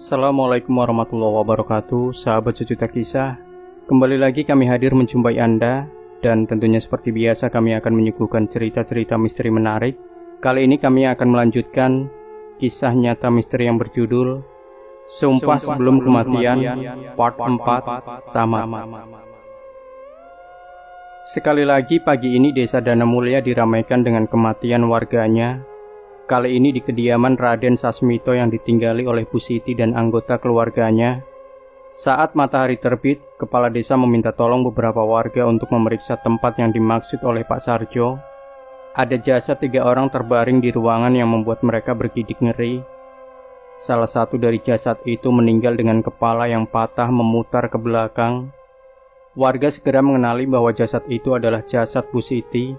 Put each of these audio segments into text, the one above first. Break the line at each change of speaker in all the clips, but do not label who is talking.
Assalamualaikum warahmatullahi wabarakatuh, sahabat sejuta kisah. Kembali lagi kami hadir menjumpai Anda, dan tentunya seperti biasa kami akan menyuguhkan cerita-cerita misteri menarik. Kali ini kami akan melanjutkan kisah nyata misteri yang berjudul Sumpah Sebelum Kematian, Part 4, Tamat. Sekali lagi pagi ini desa Dana Mulia diramaikan dengan kematian warganya. Kali ini di kediaman Raden Sasmito yang ditinggali oleh Bu Siti dan anggota keluarganya. Saat matahari terbit, kepala desa meminta tolong beberapa warga untuk memeriksa tempat yang dimaksud oleh Pak Sarjo. Ada jasad 3 orang terbaring di ruangan yang membuat mereka bergidik ngeri. Salah satu dari jasad itu meninggal dengan kepala yang patah memutar ke belakang. Warga segera mengenali bahwa jasad itu adalah jasad Bu Siti.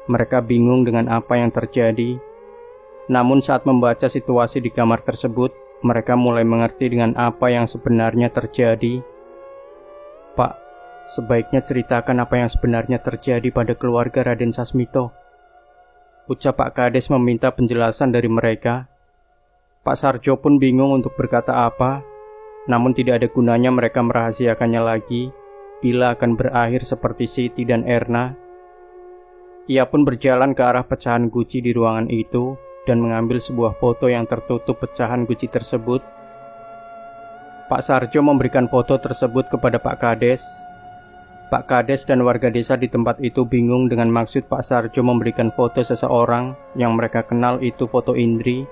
Mereka bingung dengan apa yang terjadi. Namun saat membaca situasi di kamar tersebut, mereka mulai mengerti dengan apa yang sebenarnya terjadi. Pak, sebaiknya ceritakan apa yang sebenarnya terjadi pada keluarga Raden Sasmito, ucap Pak Kades meminta penjelasan dari mereka. Pak Sarjo pun bingung untuk berkata apa, namun tidak ada gunanya mereka merahasiakannya lagi bila akan berakhir seperti Siti dan Erna. Ia pun berjalan ke arah pecahan guci di ruangan itu dan mengambil sebuah foto yang tertutup pecahan guci tersebut. Pak Sarjo memberikan foto tersebut kepada Pak Kades. Pak Kades dan warga desa di tempat itu bingung dengan maksud Pak Sarjo memberikan foto seseorang yang mereka kenal itu foto Indri.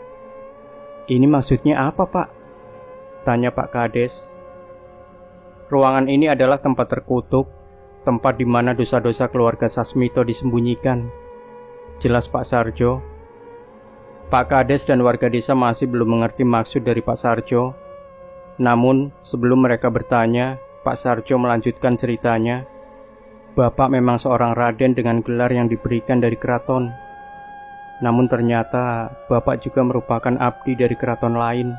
Ini maksudnya apa, Pak? Tanya Pak Kades. Ruangan ini adalah tempat terkutuk, tempat di mana dosa-dosa keluarga Sasmito disembunyikan, jelas Pak Sarjo. Pak Kades dan warga desa masih belum mengerti maksud dari Pak Sarjo. Namun, sebelum mereka bertanya, Pak Sarjo melanjutkan ceritanya. Bapak memang seorang raden dengan gelar yang diberikan dari keraton. Namun ternyata, Bapak juga merupakan abdi dari keraton lain.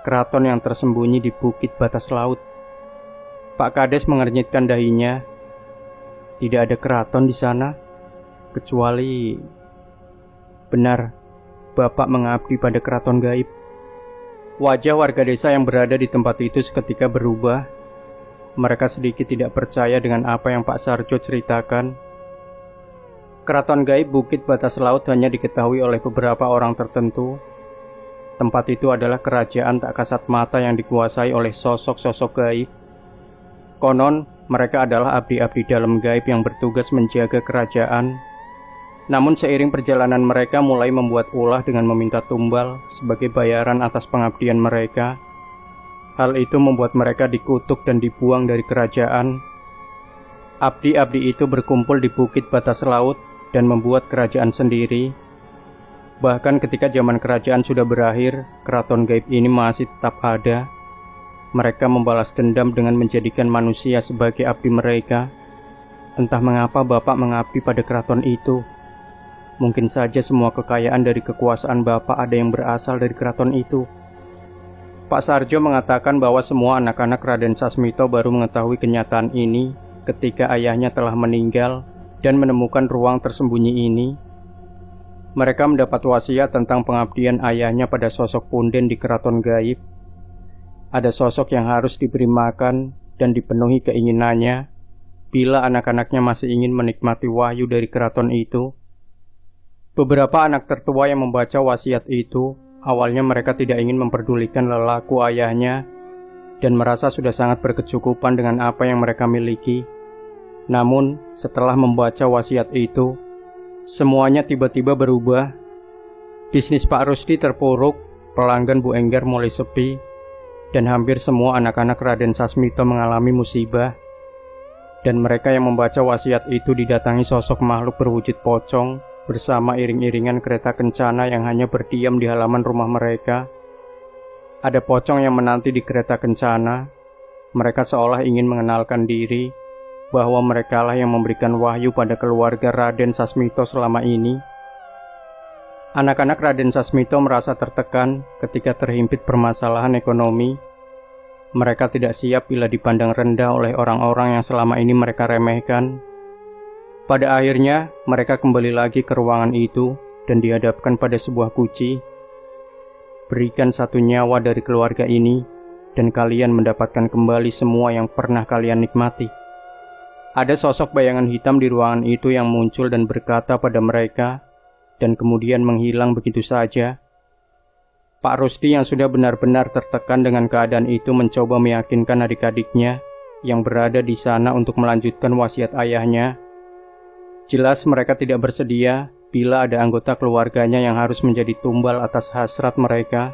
Keraton yang tersembunyi di bukit batas laut. Pak Kades mengernyitkan dahinya. Tidak ada keraton di sana, kecuali... Benar. Bapak mengabdi pada keraton gaib. Wajah warga desa yang berada di tempat itu seketika berubah. Mereka sedikit tidak percaya dengan apa yang Pak Sarjo ceritakan. Keraton gaib Bukit Batas Laut hanya diketahui oleh beberapa orang tertentu. Tempat itu adalah kerajaan tak kasat mata yang dikuasai oleh sosok-sosok gaib. Konon, mereka adalah abdi-abdi dalam gaib yang bertugas menjaga kerajaan. Namun seiring perjalanan mereka mulai membuat ulah dengan meminta tumbal sebagai bayaran atas pengabdian mereka. Hal itu membuat mereka dikutuk dan dibuang dari kerajaan. Abdi-abdi itu berkumpul di Bukit Batas Laut dan membuat kerajaan sendiri. Bahkan ketika zaman kerajaan sudah berakhir, keraton gaib ini masih tetap ada. Mereka membalas dendam dengan menjadikan manusia sebagai abdi mereka. Entah mengapa Bapak mengabdi pada keraton itu. Mungkin saja semua kekayaan dari kekuasaan Bapak ada yang berasal dari keraton itu. Pak Sarjo mengatakan bahwa semua anak-anak Raden Sasmito baru mengetahui kenyataan ini ketika ayahnya telah meninggal dan menemukan ruang tersembunyi ini. Mereka mendapat wasiat tentang pengabdian ayahnya pada sosok punden di keraton gaib. Ada sosok yang harus diberi makan dan dipenuhi keinginannya bila anak-anaknya masih ingin menikmati wahyu dari keraton itu. Beberapa anak tertua yang membaca wasiat itu, awalnya mereka tidak ingin memperdulikan lelaku ayahnya dan merasa sudah sangat berkecukupan dengan apa yang mereka miliki. Namun, setelah membaca wasiat itu, semuanya tiba-tiba berubah. Bisnis Pak Rusdi terpuruk, pelanggan Bu Enggar mulai sepi, dan hampir semua anak-anak Raden Sasmito mengalami musibah. Dan mereka yang membaca wasiat itu didatangi sosok makhluk berwujud pocong bersama iring-iringan kereta kencana yang hanya berdiam di halaman rumah mereka. Ada pocong yang menanti di kereta kencana. Mereka seolah ingin mengenalkan diri bahwa merekalah yang memberikan wahyu pada keluarga Raden Sasmito selama ini. Anak-anak Raden Sasmito merasa tertekan ketika terhimpit permasalahan ekonomi. Mereka tidak siap bila dipandang rendah oleh orang-orang yang selama ini mereka remehkan. Pada akhirnya, mereka kembali lagi ke ruangan itu dan dihadapkan pada sebuah guci. berikan satu nyawa dari keluarga ini, dan kalian mendapatkan kembali semua yang pernah kalian nikmati. Ada sosok bayangan hitam di ruangan itu yang muncul dan berkata pada mereka, dan kemudian menghilang begitu saja. Pak Rusdi yang sudah benar-benar tertekan dengan keadaan itu mencoba meyakinkan adik-adiknya yang berada di sana untuk melanjutkan wasiat ayahnya. Jelas mereka tidak bersedia bila ada anggota keluarganya yang harus menjadi tumbal atas hasrat mereka.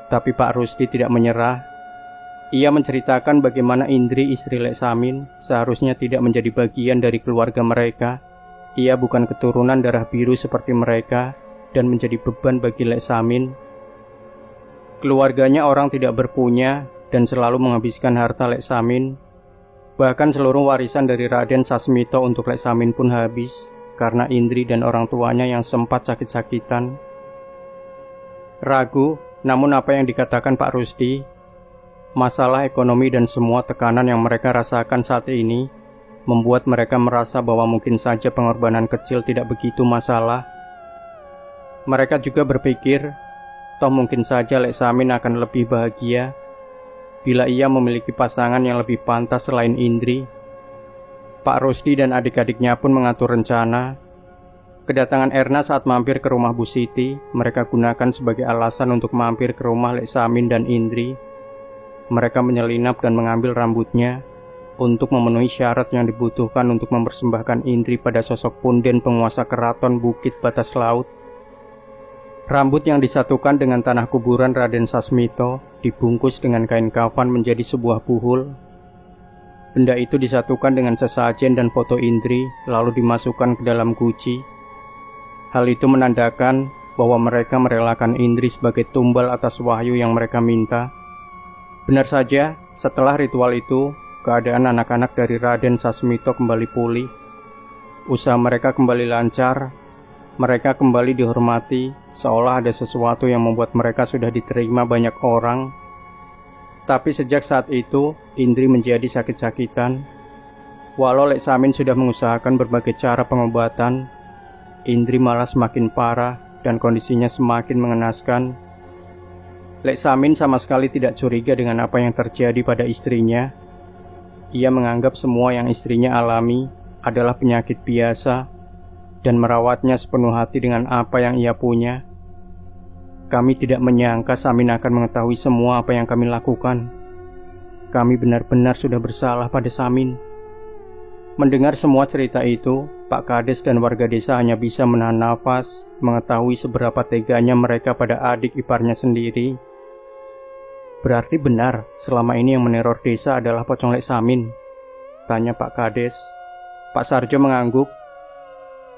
Tapi Pak Rusdi tidak menyerah. Ia menceritakan bagaimana Indri, istri Lek Samin, seharusnya tidak menjadi bagian dari keluarga mereka. Ia bukan keturunan darah biru seperti mereka dan menjadi beban bagi Lek Samin. Keluarganya orang tidak berpunya dan selalu menghabiskan harta Lek Samin. Bahkan seluruh warisan dari Raden Sasmito untuk Lek Samin pun habis karena Indri dan orang tuanya yang sempat sakit-sakitan. Ragu, namun apa yang dikatakan Pak Rusdi, masalah ekonomi dan semua tekanan yang mereka rasakan saat ini membuat mereka merasa bahwa mungkin saja pengorbanan kecil tidak begitu masalah. Mereka juga berpikir, toh mungkin saja Lek Samin akan lebih bahagia bila ia memiliki pasangan yang lebih pantas selain Indri. Pak Rusdi dan adik-adiknya pun mengatur rencana. Kedatangan Erna saat mampir ke rumah Bu Siti, mereka gunakan sebagai alasan untuk mampir ke rumah Lek Samin dan Indri. Mereka menyelinap dan mengambil rambutnya untuk memenuhi syarat yang dibutuhkan untuk mempersembahkan Indri pada sosok punden penguasa keraton Bukit Batas Laut. Rambut yang disatukan dengan tanah kuburan Raden Sasmito dibungkus dengan kain kafan menjadi sebuah buhul. Benda itu disatukan dengan sesajen dan foto Indri lalu dimasukkan ke dalam guci. Hal itu menandakan bahwa mereka merelakan Indri sebagai tumbal atas wahyu yang mereka minta. Benar saja, setelah ritual itu, keadaan anak-anak dari Raden Sasmito kembali pulih. Usaha mereka kembali lancar. Mereka kembali dihormati, seolah ada sesuatu yang membuat mereka sudah diterima banyak orang. Tapi sejak saat itu, Indri menjadi sakit-sakitan. Walau Lek Samin sudah mengusahakan berbagai cara pengobatan, Indri malah semakin parah dan kondisinya semakin mengenaskan. Lek Samin sama sekali tidak curiga dengan apa yang terjadi pada istrinya. Ia menganggap semua yang istrinya alami adalah penyakit biasa dan merawatnya sepenuh hati dengan apa yang ia punya. Kami tidak menyangka Samin akan mengetahui semua apa yang kami lakukan. Kami benar-benar sudah bersalah pada Samin. Mendengar semua cerita itu, Pak Kades dan warga desa hanya bisa menahan nafas, mengetahui seberapa teganya mereka pada adik iparnya sendiri. Berarti benar, selama ini yang meneror desa adalah pocong Lek Samin? Tanya Pak Kades. Pak Sarjo mengangguk.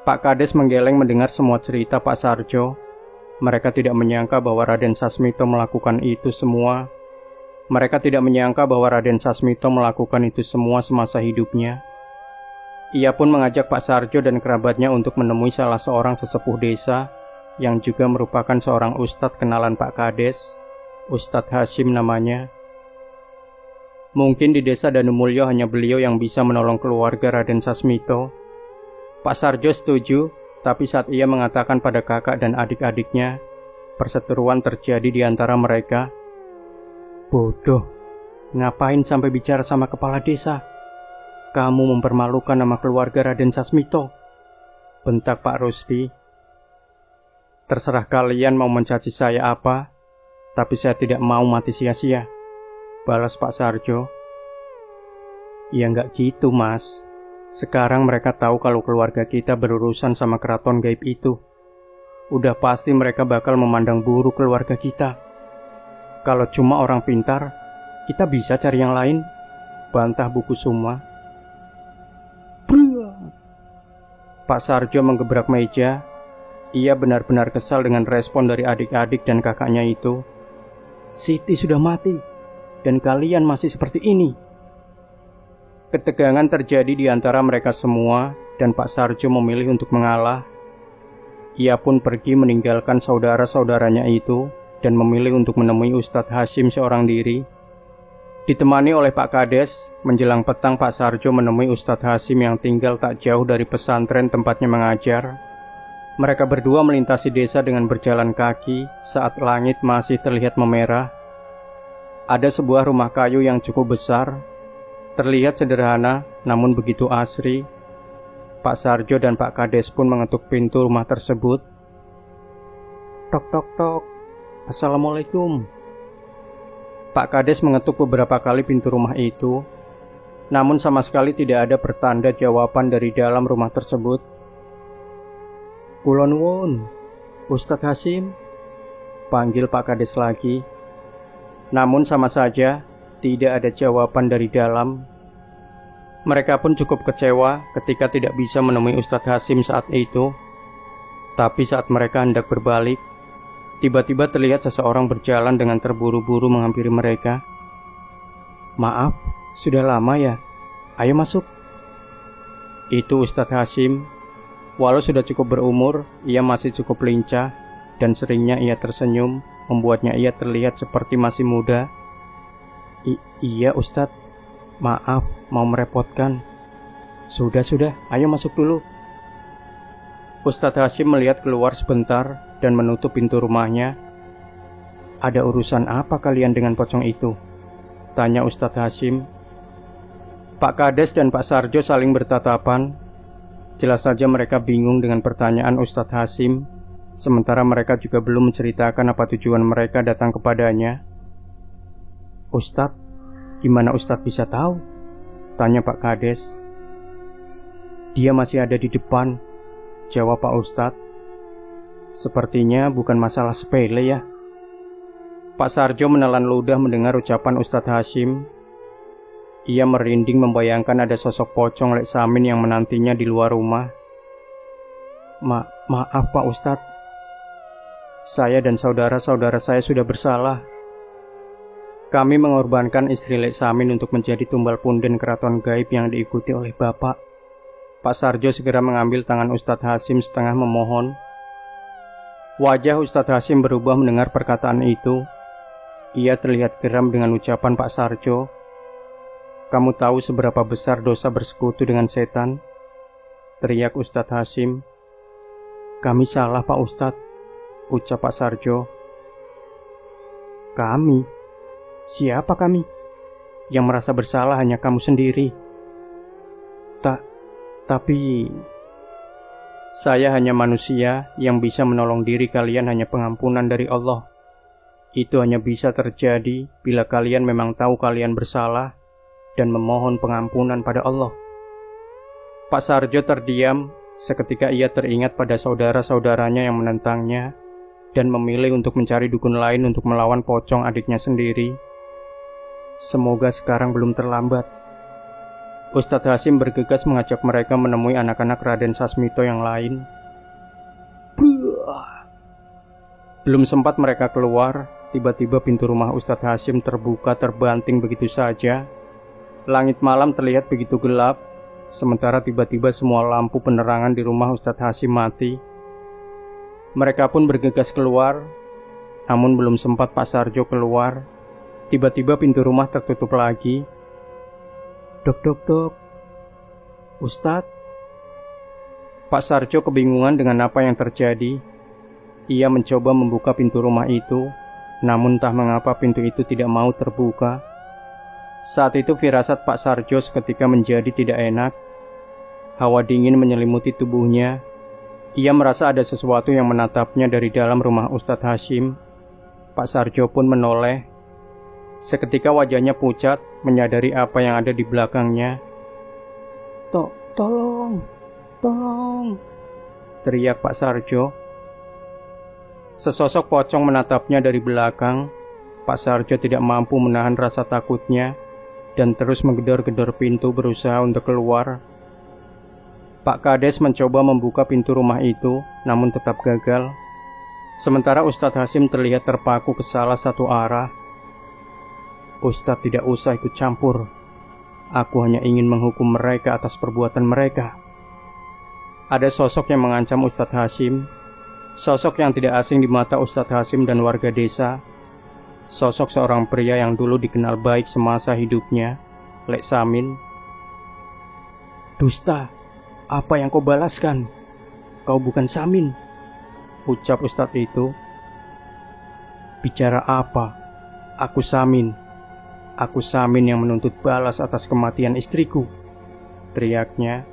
Pak Kades menggeleng mendengar semua cerita Pak Sarjo. Mereka tidak menyangka bahwa Raden Sasmito melakukan itu semua. Mereka tidak menyangka bahwa Raden Sasmito melakukan itu semua semasa hidupnya. Ia pun mengajak Pak Sarjo dan kerabatnya untuk menemui salah seorang sesepuh desa yang juga merupakan seorang ustadz kenalan Pak Kades, Ustadz Hashim namanya. Mungkin di desa Danumulyo hanya beliau yang bisa menolong keluarga Raden Sasmito. Pak Sarjo setuju, tapi saat ia mengatakan pada kakak dan adik-adiknya, perseteruan terjadi di antara mereka. Bodoh, ngapain sampai bicara sama kepala desa? Kamu mempermalukan nama keluarga Raden Sasmito, bentak Pak Rusdi. Terserah kalian mau mencaci saya apa, tapi saya tidak mau mati sia-sia, balas Pak Sarjo. Ya nggak gitu mas. Sekarang mereka tahu kalau keluarga kita berurusan sama keraton gaib itu. Udah pasti mereka bakal memandang buruk keluarga kita. Kalau cuma orang pintar, kita bisa cari yang lain, bantah Bu Kusuma. Pak Sarjo menggebrak meja. Ia benar-benar kesal dengan respon dari adik-adik dan kakaknya itu. Siti sudah mati, dan kalian masih seperti ini. Ketegangan terjadi di antara mereka semua dan Pak Sarjo memilih untuk mengalah. Ia pun pergi meninggalkan saudara-saudaranya itu dan memilih untuk menemui Ustadz Hashim seorang diri. Ditemani oleh Pak Kades, menjelang petang Pak Sarjo menemui Ustadz Hashim yang tinggal tak jauh dari pesantren tempatnya mengajar. Mereka berdua melintasi desa dengan berjalan kaki saat langit masih terlihat memerah. Ada sebuah rumah kayu yang cukup besar, terlihat sederhana namun begitu asri. Pak Sarjo dan Pak Kades pun mengetuk pintu rumah tersebut. Tok tok tok, Assalamualaikum. Pak Kades mengetuk beberapa kali pintu rumah itu, namun sama sekali tidak ada pertanda jawaban dari dalam rumah tersebut. Kula nuwun, Ustadz Hasim, panggil Pak Kades lagi. Namun sama saja tidak ada jawaban dari dalam. Mereka pun cukup kecewa ketika tidak bisa menemui Ustadz Hasim saat itu. Tapi saat mereka hendak berbalik, tiba-tiba terlihat seseorang berjalan dengan terburu-buru menghampiri mereka. Maaf, sudah lama ya? Ayo masuk. Itu Ustadz Hasim. Walau sudah cukup berumur, ia masih cukup lincah, dan seringnya ia tersenyum, membuatnya ia terlihat seperti masih muda. Iya Ustadz, maaf mau merepotkan. Sudah, ayo masuk dulu. Ustadz Hasim melihat keluar sebentar dan menutup pintu rumahnya. Ada urusan apa kalian dengan pocong itu? Tanya Ustadz Hasim. Pak Kades dan Pak Sarjo saling bertatapan. Jelas saja mereka bingung dengan pertanyaan Ustadz Hasim, sementara mereka juga belum menceritakan apa tujuan mereka datang kepadanya. Ustadz, gimana Ustadz bisa tahu? Tanya Pak Kades. Dia masih ada di depan, jawab Pak Ustadz. Sepertinya bukan masalah sepele ya. Pak Sarjo menelan ludah mendengar ucapan Ustadz Hasim. Ia merinding membayangkan ada sosok pocong Lek Samin yang menantinya di luar rumah. Maaf Pak Ustadz, saya dan saudara-saudara saya sudah bersalah. Kami mengorbankan istri Lek Samin untuk menjadi tumbal punden keraton gaib yang diikuti oleh Bapak. Pak Sarjo segera mengambil tangan Ustadz Hasim setengah memohon. Wajah Ustadz Hasim berubah mendengar perkataan itu. Ia terlihat geram dengan ucapan Pak Sarjo. Kamu tahu seberapa besar dosa bersekutu dengan setan? Teriak Ustadz Hasim. Kami salah Pak Ustadz, ucap Pak Sarjo. Kami? Siapa kami? Yang merasa bersalah hanya kamu sendiri. Tapi saya hanya manusia yang bisa menolong diri kalian hanya pengampunan dari Allah. Itu hanya bisa terjadi bila kalian memang tahu kalian bersalah dan memohon pengampunan pada Allah. Pak Sarjo terdiam, seketika ia teringat pada saudara-saudaranya yang menentangnya dan memilih untuk mencari dukun lain untuk melawan pocong adiknya sendiri. Semoga sekarang belum terlambat. Ustadz Hasim bergegas mengajak mereka menemui anak-anak Raden Sasmito yang lain. Belum sempat mereka keluar, tiba-tiba pintu rumah Ustadz Hasim terbuka terbanting begitu saja. Langit malam terlihat begitu gelap, sementara tiba-tiba semua lampu penerangan di rumah Ustadz Hasim mati. Mereka pun bergegas keluar, namun belum sempat Pak Sarjo keluar, tiba-tiba pintu rumah tertutup lagi. Dok. Ustadz. Pak Sarjo kebingungan dengan apa yang terjadi. Ia mencoba membuka pintu rumah itu, namun entah mengapa pintu itu tidak mau terbuka. Saat itu firasat Pak Sarjo seketika menjadi tidak enak. Hawa dingin menyelimuti tubuhnya. Ia merasa ada sesuatu yang menatapnya dari dalam rumah Ustadz Hasim. Pak Sarjo pun menoleh. Seketika wajahnya pucat, menyadari apa yang ada di belakangnya. Tolong, teriak Pak Sarjo. Sesosok pocong menatapnya dari belakang. Pak Sarjo tidak mampu menahan rasa takutnya dan terus menggedor-gedor pintu berusaha untuk keluar. Pak Kades mencoba membuka pintu rumah itu, namun tetap gagal. Sementara Ustadz Hasim terlihat terpaku ke salah satu arah. Ustadz tidak usah ikut campur. Aku hanya ingin menghukum mereka atas perbuatan mereka. Ada sosok yang mengancam Ustadz Hasim. Sosok yang tidak asing di mata Ustadz Hasim dan warga desa. Sosok seorang pria yang dulu dikenal baik semasa hidupnya, Lek Samin. Dusta, apa yang kau balaskan? kau bukan Samin, ucap Ustadz itu. Bicara apa? Aku Samin. Aku Samin yang menuntut balas atas kematian istriku, teriaknya.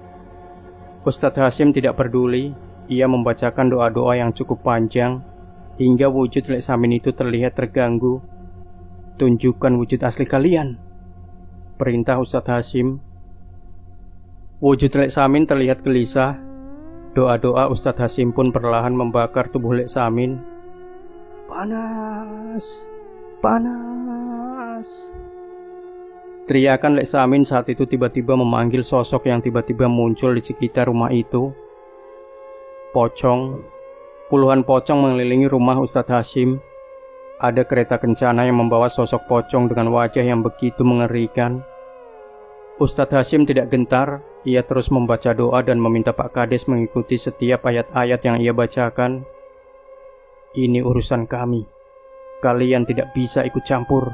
Ustadz Hasyim tidak peduli. Ia membacakan doa-doa yang cukup panjang hingga wujud Lek Samin itu terlihat terganggu. Tunjukkan wujud asli kalian, perintah Ustadz Hasyim. Wujud Lek Samin terlihat gelisah. Doa-doa Ustadz Hasyim pun perlahan membakar tubuh Lek Samin. Panas, panas. Teriakan Lek Samin saat itu tiba-tiba memanggil sosok yang tiba-tiba muncul di sekitar rumah itu. Pocong. Puluhan pocong mengelilingi rumah Ustadz Hasyim. Ada kereta kencana yang membawa sosok pocong dengan wajah yang begitu mengerikan. Ustadz Hasyim tidak gentar. Ia terus membaca doa dan meminta Pak Kades mengikuti setiap ayat-ayat yang ia bacakan. Ini urusan kami. Kalian tidak bisa ikut campur.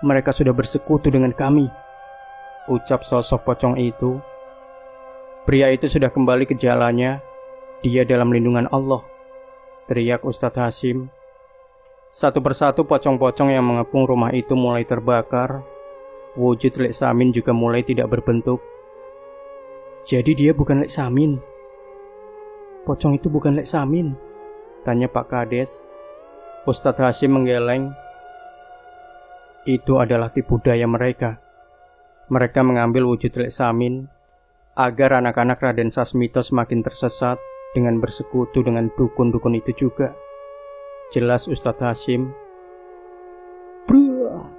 Mereka sudah bersekutu dengan kami, ucap sosok pocong itu. Pria itu sudah kembali ke jalannya. Dia dalam lindungan Allah, teriak Ustadz Hasyim. Satu persatu pocong-pocong yang mengepung rumah itu mulai terbakar. Wujud Lek Samin juga mulai tidak berbentuk. Jadi dia bukan Lek Samin. Pocong itu bukan Lek Samin, tanya Pak Kades. Ustadz Hasyim menggeleng. Itu adalah tipu daya mereka. Mereka mengambil wujud Lek Samin agar anak-anak Raden Sasmito semakin tersesat dengan bersekutu dengan dukun-dukun itu juga, jelas Ustadz Hasyim. Bruh.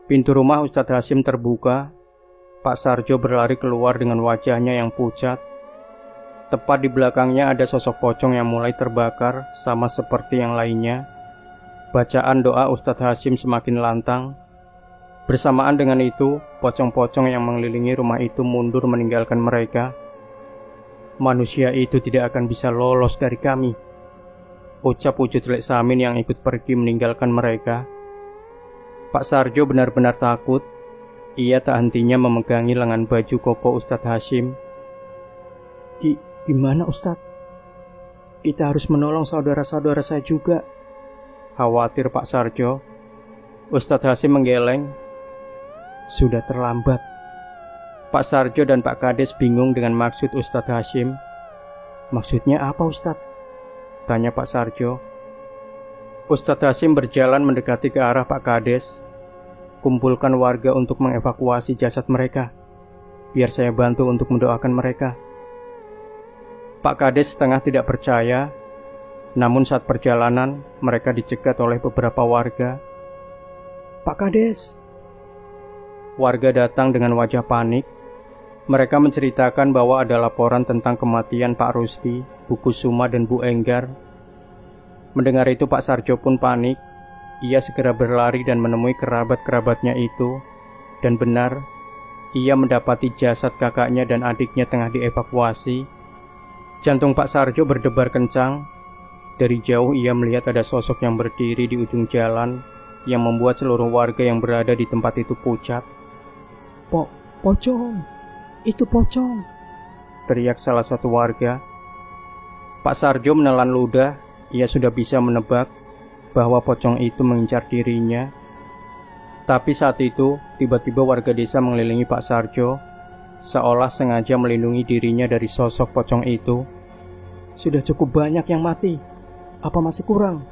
Pintu rumah Ustadz Hasyim terbuka. Pak Sarjo berlari keluar dengan wajahnya yang pucat. Tepat di belakangnya ada sosok pocong yang mulai terbakar sama seperti yang lainnya. Bacaan doa Ustadz Hasyim semakin lantang. Bersamaan dengan itu, pocong-pocong yang mengelilingi rumah itu mundur meninggalkan mereka. Manusia itu tidak akan bisa lolos dari kami, ucap wujud Lek Samin yang ikut pergi meninggalkan mereka. Pak Sarjo benar-benar takut. Ia tak hentinya memegangi lengan baju koko Ustadz Hasyim. Gimana Ustadz? Kita harus menolong saudara-saudara saya juga, khawatir Pak Sarjo. Ustadz Hasyim menggeleng. Sudah terlambat. Pak Sarjo dan Pak Kades bingung dengan maksud Ustadz Hasyim. Maksudnya apa Ustadz? Tanya Pak Sarjo. Ustadz Hasyim berjalan mendekati ke arah Pak Kades. Kumpulkan warga untuk mengevakuasi jasad mereka. Biar saya bantu untuk mendoakan mereka. Pak Kades setengah tidak percaya. Namun saat perjalanan, mereka dicegat oleh beberapa warga. Pak Kades. Warga datang dengan wajah panik. Mereka menceritakan bahwa ada laporan tentang kematian Pak Rusdi, Bu Kusuma, dan Bu Enggar. Mendengar itu Pak Sarjo pun panik. Ia segera berlari dan menemui kerabat-kerabatnya itu. Dan benar, ia mendapati jasad kakaknya dan adiknya tengah dievakuasi. Jantung Pak Sarjo berdebar kencang. Dari jauh ia melihat ada sosok yang berdiri di ujung jalan yang membuat seluruh warga yang berada di tempat itu pucat. Pocong! Itu pocong! Teriak salah satu warga. Pak Sarjo menelan ludah. Ia sudah bisa menebak bahwa pocong itu mengincar dirinya. Tapi saat itu, tiba-tiba warga desa mengelilingi Pak Sarjo, seolah sengaja melindungi dirinya dari sosok pocong itu. Sudah cukup banyak yang mati. Apa masih kurang?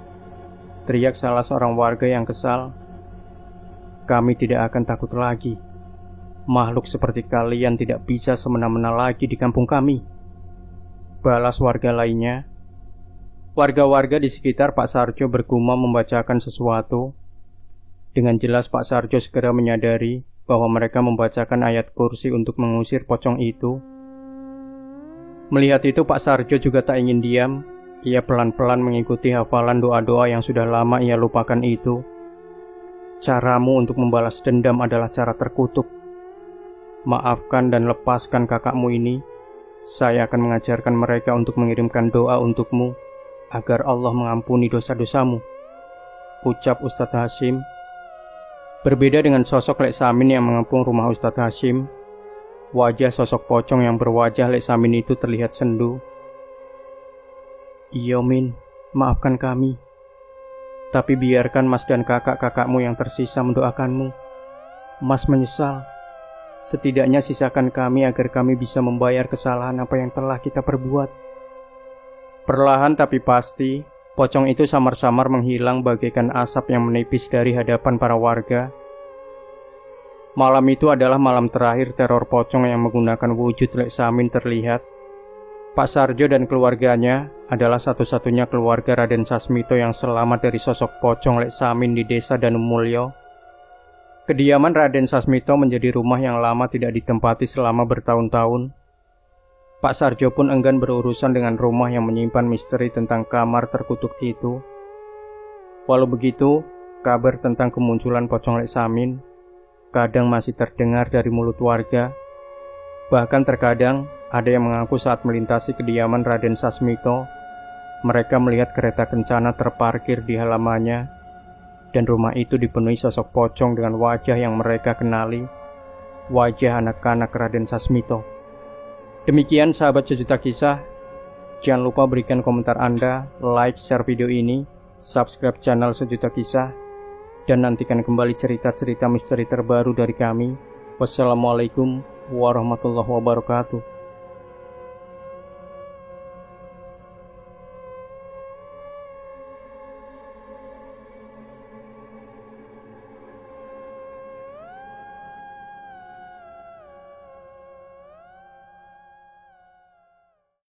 Teriak salah seorang warga yang kesal. Kami tidak akan takut lagi. Makhluk seperti kalian tidak bisa semena-mena lagi di kampung kami, balas warga lainnya. Warga-warga di sekitar Pak Sarjo bergumam membacakan sesuatu. Dengan jelas Pak Sarjo segera menyadari bahwa mereka membacakan ayat kursi untuk mengusir pocong itu. Melihat itu Pak Sarjo juga tak ingin diam. Ia pelan-pelan mengikuti hafalan doa-doa yang sudah lama ia lupakan itu. Caramu untuk membalas dendam adalah cara terkutuk. Maafkan dan lepaskan kakakmu ini. Saya akan mengajarkan mereka untuk mengirimkan doa untukmu agar Allah mengampuni dosa-dosamu, ucap Ustadz Hasyim. Berbeda dengan sosok Lek Samin yang mengepung rumah Ustadz Hasyim, wajah sosok pocong yang berwajah Lek Samin itu terlihat sendu. Iya Min, maafkan kami. Tapi biarkan Mas dan kakak-kakakmu yang tersisa mendoakanmu. Mas menyesal. Setidaknya sisakan kami agar kami bisa membayar kesalahan apa yang telah kita perbuat. Perlahan tapi pasti, pocong itu samar-samar menghilang bagaikan asap yang menipis dari hadapan para warga. Malam itu adalah malam terakhir teror pocong yang menggunakan wujud Lek Samin terlihat. Pak Sarjo dan keluarganya adalah satu-satunya keluarga Raden Sasmito yang selamat dari sosok pocong Lek Samin di desa Danumulyo. Kediaman Raden Sasmito menjadi rumah yang lama tidak ditempati selama bertahun-tahun. Pak Sarjo pun enggan berurusan dengan rumah yang menyimpan misteri tentang kamar terkutuk itu. Walau begitu, kabar tentang kemunculan pocong Lek Samin kadang masih terdengar dari mulut warga. Bahkan terkadang ada yang mengaku saat melintasi kediaman Raden Sasmito, mereka melihat kereta kencana terparkir di halamannya, dan rumah itu dipenuhi sosok pocong dengan wajah yang mereka kenali, wajah anak-anak Raden Sasmito. Demikian sahabat Sejuta Kisah, jangan lupa berikan komentar Anda, like, share video ini, subscribe channel Sejuta Kisah, dan nantikan kembali cerita-cerita misteri terbaru dari kami. Wassalamualaikum warahmatullahi wabarakatuh.